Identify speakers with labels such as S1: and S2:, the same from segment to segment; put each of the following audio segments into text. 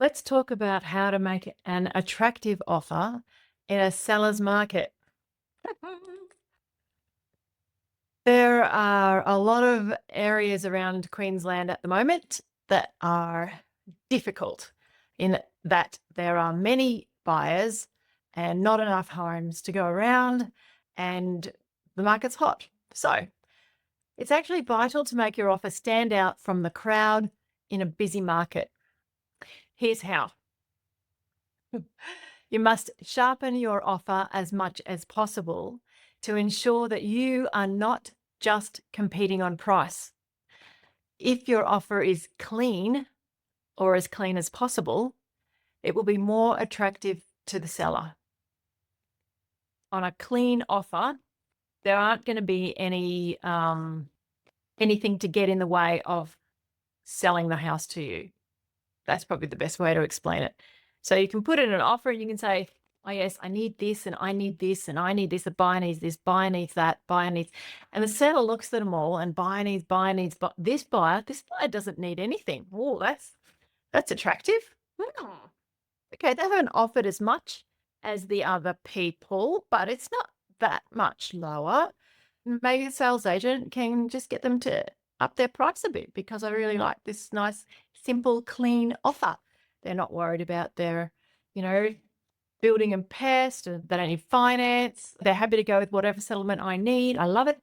S1: Let's talk about how to make an attractive offer in a seller's market. There are a lot of areas around Queensland at the moment that are difficult in that there are many buyers and not enough homes to go around, and the market's hot. So it's actually vital to make your offer stand out from the crowd in a busy market. Here's how. You must sharpen your offer as much as possible to ensure that you are not just competing on price. If your offer is clean or as clean as possible, it will be more attractive to the seller. On a clean offer, there aren't going to be anything to get in the way of selling the house to you. That's probably the best way to explain it. So you can put in an offer and you can say, oh, yes, I need this and I need this and I need this. The buyer needs this, buyer needs that, buyer needs. And the seller looks at them all and buyer needs, but this buyer doesn't need anything. Oh, that's attractive. Hmm. Okay, they haven't offered as much as the other people, but it's not that much lower. Maybe the sales agent can just get them to up their price a bit because I really like this nice, simple, clean offer. They're not worried about their, you know, building and pest, and they don't need finance. They're happy to go with whatever settlement I need. I love it.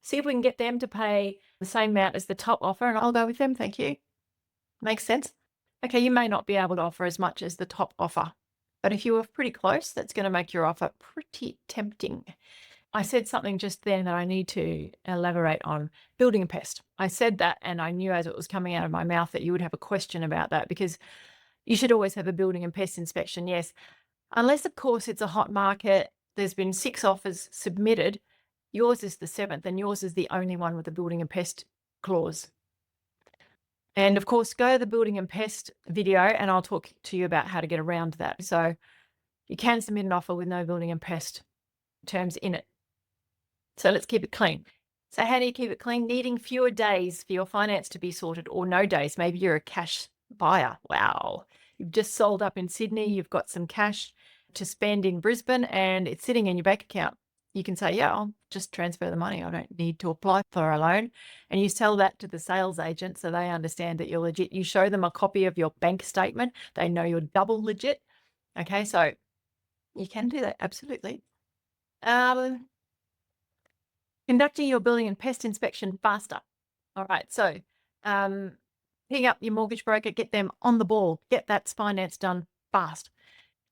S1: See if we can get them to pay the same amount as the top offer, and I'll go with them. Thank you. Makes sense. Okay, you may not be able to offer as much as the top offer, but if you were pretty close, that's going to make your offer pretty tempting. I said something just then that I need to elaborate on building a pest. I said that and I knew as it was coming out of my mouth that you would have a question about that because you should always have a building and pest inspection, yes. Unless, of course, it's a hot market, there's been 6 offers submitted, yours is the 7th and yours is the only one with a building and pest clause. And of course, go to the building and pest video and I'll talk to you about how to get around that. So you can submit an offer with no building and pest terms in it. So let's keep it clean. So how do you keep it clean? Needing fewer days for your finance to be sorted or no days. Maybe you're a cash buyer. Wow. You've just sold up in Sydney. You've got some cash to spend in Brisbane and it's sitting in your bank account. You can say, yeah, I'll just transfer the money. I don't need to apply for a loan. And you tell that to the sales agent so they understand that you're legit. You show them a copy of your bank statement. They know you're double legit. Okay, so you can do that. Absolutely. Conducting your building and pest inspection faster. All right, so pick up your mortgage broker, get them on the ball, get that finance done fast.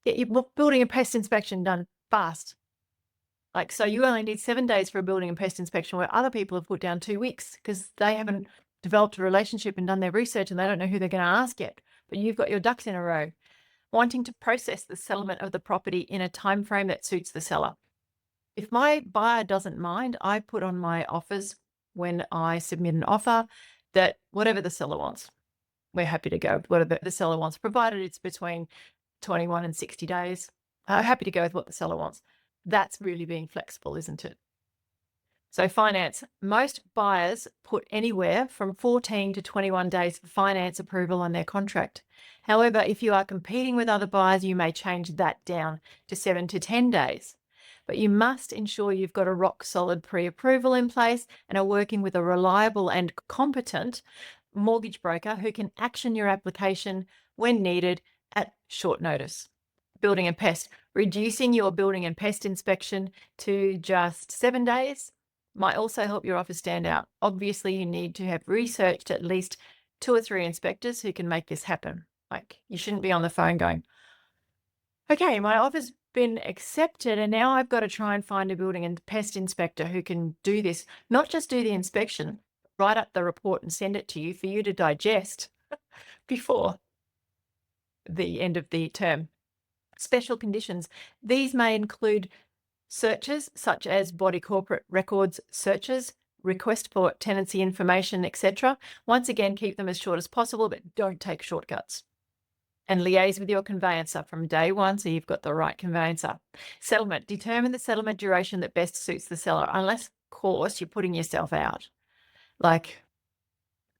S1: Get your building and pest inspection done fast. Like, so you only need 7 days for a building and pest inspection where other people have put down 2 weeks because they haven't developed a relationship and done their research and they don't know who they're going to ask yet. But you've got your ducks in a row. Wanting to process the settlement of the property in a time frame that suits the seller. If my buyer doesn't mind, I put on my offers when I submit an offer that whatever the seller wants, we're happy to go with whatever the seller wants, provided it's between 21 and 60 days. Happy to go with what the seller wants. That's really being flexible, isn't it? So finance, most buyers put anywhere from 14 to 21 days for finance approval on their contract. However, if you are competing with other buyers, you may change that down to 7 to 10 days. But you must ensure you've got a rock solid pre-approval in place and are working with a reliable and competent mortgage broker who can action your application when needed at short notice. Building and pest, reducing your building and pest inspection to just 7 days might also help your offer stand out. Obviously, you need to have researched at least 2 or 3 inspectors who can make this happen. Like, you shouldn't be on the phone going, okay, my offer's been accepted and now I've got to try and find a building and pest inspector who can do this, not just do the inspection, write up the report and send it to you for you to digest before the end of the term. Special conditions. These may include searches such as body corporate records searches, request for tenancy information, etc. Once again, keep them as short as possible, but don't take shortcuts. And liaise with your conveyancer from day one so you've got the right conveyancer. Settlement. Determine the settlement duration that best suits the seller, unless, of course, you're putting yourself out. Like,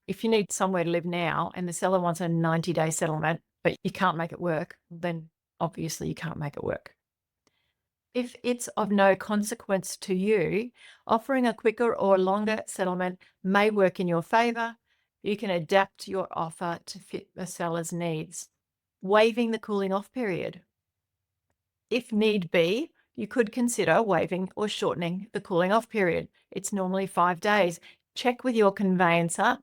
S1: If you need somewhere to live now and the seller wants a 90-day settlement, but you can't make it work, then obviously you can't make it work. If it's of no consequence to you, offering a quicker or longer settlement may work in your favor. You can adapt your offer to fit the seller's needs. Waiving the cooling off period. If need be, you could consider waiving or shortening the cooling off period. It's normally 5 days. Check with your conveyancer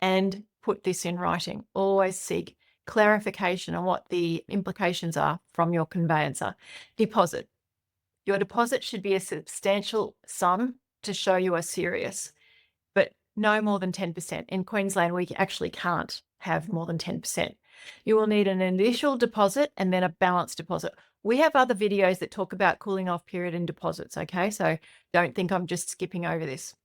S1: and put this in writing. Always seek clarification on what the implications are from your conveyancer. Deposit. Your deposit should be a substantial sum to show you are serious, but no more than 10%. In Queensland, we actually can't have more than 10%. You will need an initial deposit and then a balance deposit. We have other videos that talk about cooling off period and deposits, okay? So don't think I'm just skipping over this.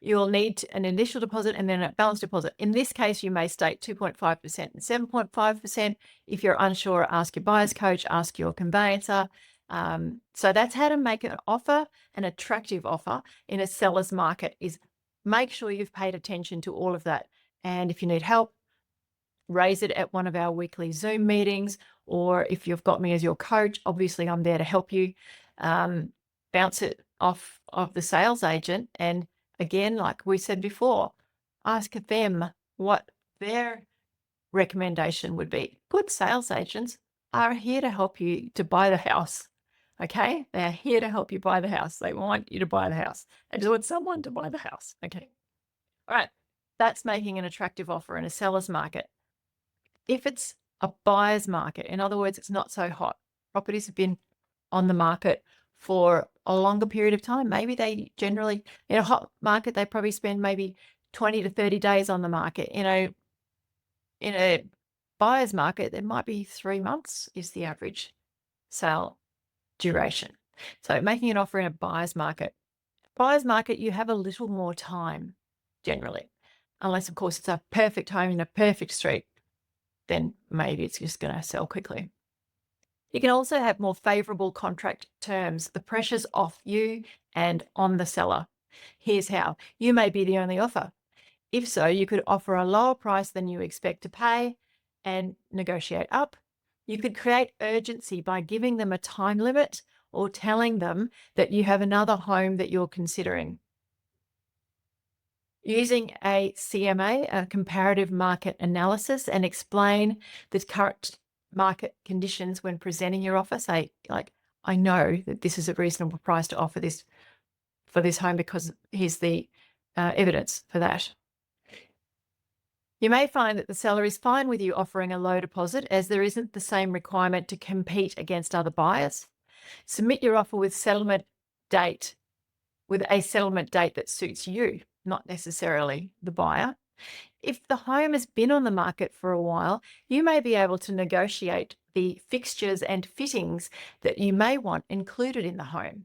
S1: You'll need an initial deposit and then a balance deposit. In this case, you may state 2.5% and 7.5%. If you're unsure, ask your buyer's coach, ask your conveyancer. So that's how to make an offer, an attractive offer in a seller's market, is make sure you've paid attention to all of that. And if you need help, raise it at one of our weekly Zoom meetings, or if you've got me as your coach, obviously I'm there to help you. Bounce it off of the sales agent. And again, like we said before, ask them what their recommendation would be. Good sales agents are here to help you to buy the house. Okay? They're here to help you buy the house. They want you to buy the house. They just want someone to buy the house. Okay. All right. That's making an attractive offer in a seller's market. If it's a buyer's market, in other words, it's not so hot, properties have been on the market for a longer period of time. Maybe they generally, in a hot market, they probably spend maybe 20 to 30 days on the market. In a buyer's market, there might be 3 months is the average sale duration. So making an offer in a buyer's market. Buyer's market, you have a little more time generally, unless of course it's a perfect home in a perfect street, then maybe it's just going to sell quickly. You can also have more favorable contract terms. The pressure's off you and on the seller. Here's how. You may be the only offer. If so, you could offer a lower price than you expect to pay and negotiate up. You could create urgency by giving them a time limit or telling them that you have another home that you're considering. Using a CMA, a comparative market analysis, and explain the current market conditions when presenting your offer. Say, like, I know that this is a reasonable price to offer this for this home because here's the evidence for that. You may find that the seller is fine with you offering a low deposit, as there isn't the same requirement to compete against other buyers. Submit your offer with a settlement date that suits you, not necessarily the buyer. If the home has been on the market for a while, you may be able to negotiate the fixtures and fittings that you may want included in the home.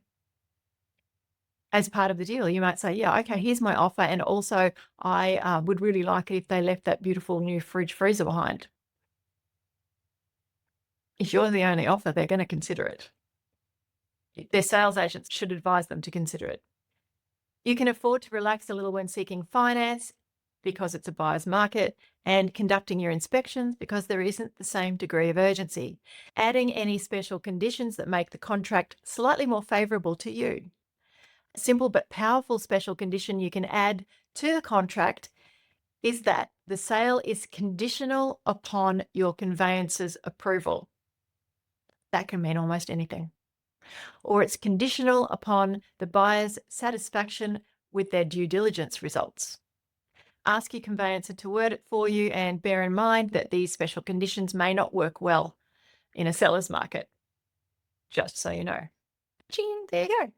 S1: As part of the deal, you might say, yeah, okay, here's my offer. And also I would really like it if they left that beautiful new fridge freezer behind. If you're the only offer, they're going to consider it. Their sales agents should advise them to consider it. You can afford to relax a little when seeking finance because it's a buyer's market, and conducting your inspections because there isn't the same degree of urgency. Adding any special conditions that make the contract slightly more favourable to you. A simple but powerful special condition you can add to the contract is that the sale is conditional upon your conveyancer's approval. That can mean almost anything. Or it's conditional upon the buyer's satisfaction with their due diligence results. Ask your conveyancer to word it for you, and bear in mind that these special conditions may not work well in a seller's market. Just so you know. Ching, there you go.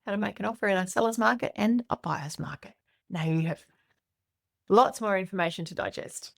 S1: How to make an offer in a seller's market and a buyer's market. Now you have lots more information to digest.